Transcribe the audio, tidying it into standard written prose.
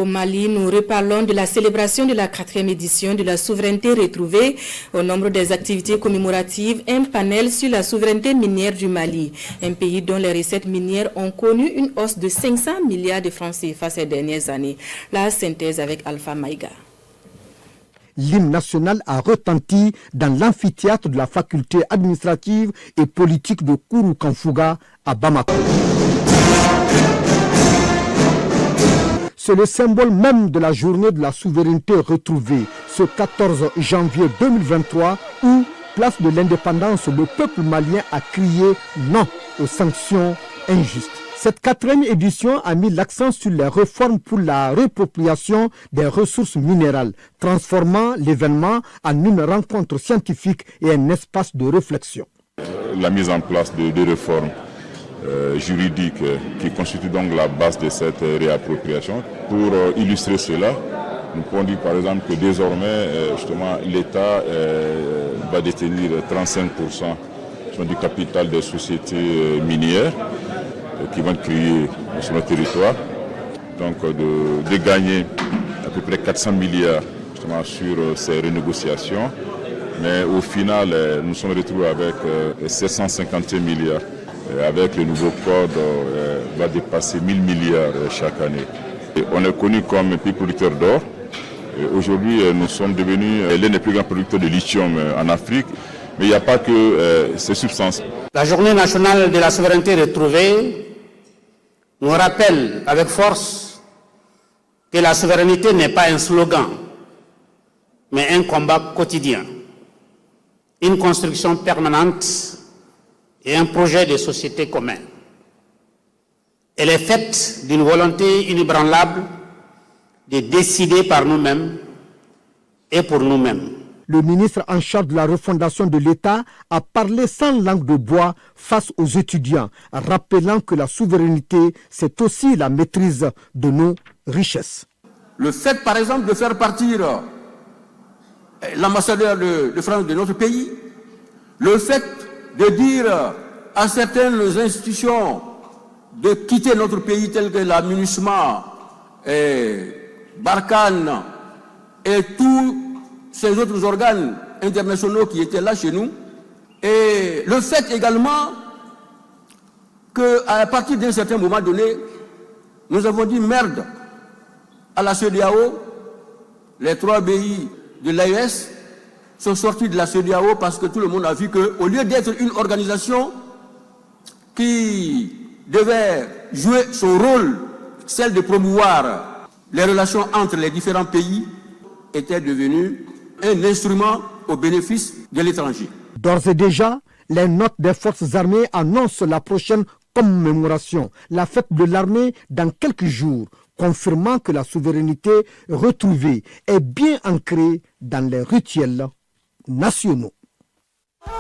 Au Mali, nous reparlons de la célébration de la 4e édition de la souveraineté retrouvée. Au nombre des activités commémoratives, un panel sur la souveraineté minière du Mali, un pays dont les recettes minières ont connu une hausse de 500 milliards de francs CFA ces dernières années. La synthèse avec Alpha Maïga. L'hymne national a retenti dans l'amphithéâtre de la faculté administrative et politique de Kourou-Kanfouga à Bamako. C'est le symbole même de la journée de la souveraineté retrouvée, ce 14 janvier 2023, où, place de l'indépendance, le peuple malien a crié non aux sanctions injustes. Cette 4e édition a mis l'accent sur les réformes pour la réappropriation des ressources minérales, transformant l'événement en une rencontre scientifique et un espace de réflexion. La mise en place de réformes juridiques qui constituent donc la base de cette réappropriation. Pour illustrer cela, nous pouvons dire par exemple que désormais, justement, l'État va détenir 35% du capital des sociétés minières qui vont être créées sur notre territoire. Donc de gagner à peu près 400 milliards justement, sur ces renégociations. Mais au final, nous nous sommes retrouvés avec 751 milliards. Avec le nouveau code, va dépasser 1000 milliards chaque année. Et on est connu comme un pays producteur d'or. Aujourd'hui, nous sommes devenus l'un des plus grands producteurs de lithium en Afrique. Mais il n'y a pas que ces substances. La journée nationale de la souveraineté retrouvée nous rappelle avec force que la souveraineté n'est pas un slogan, mais un combat quotidien, une construction permanente et un projet de société commun. Elle est faite d'une volonté inébranlable de décider par nous-mêmes et pour nous-mêmes. Le ministre en charge de la refondation de l'État a parlé sans langue de bois face aux étudiants, rappelant que la souveraineté, c'est aussi la maîtrise de nos richesses. Le fait, par exemple, de faire partir l'ambassadeur de France de notre pays, le fait de dire à certaines institutions de quitter notre pays telles que la MINUSMA, Barkhane et tous ces autres organes internationaux qui étaient là chez nous. Et le fait également qu'à partir d'un certain moment donné, nous avons dit merde à la CEDEAO. Les 3 pays de l'AES sont sortis de la CEDEAO parce que tout le monde a vu qu'au lieu d'être une organisation qui devait jouer son rôle, celle de promouvoir les relations entre les différents pays, était devenue un instrument au bénéfice de l'étranger. D'ores et déjà, les notes des forces armées annoncent la prochaine commémoration, la fête de l'armée dans quelques jours, confirmant que la souveraineté retrouvée est bien ancrée dans les rituels nationaux.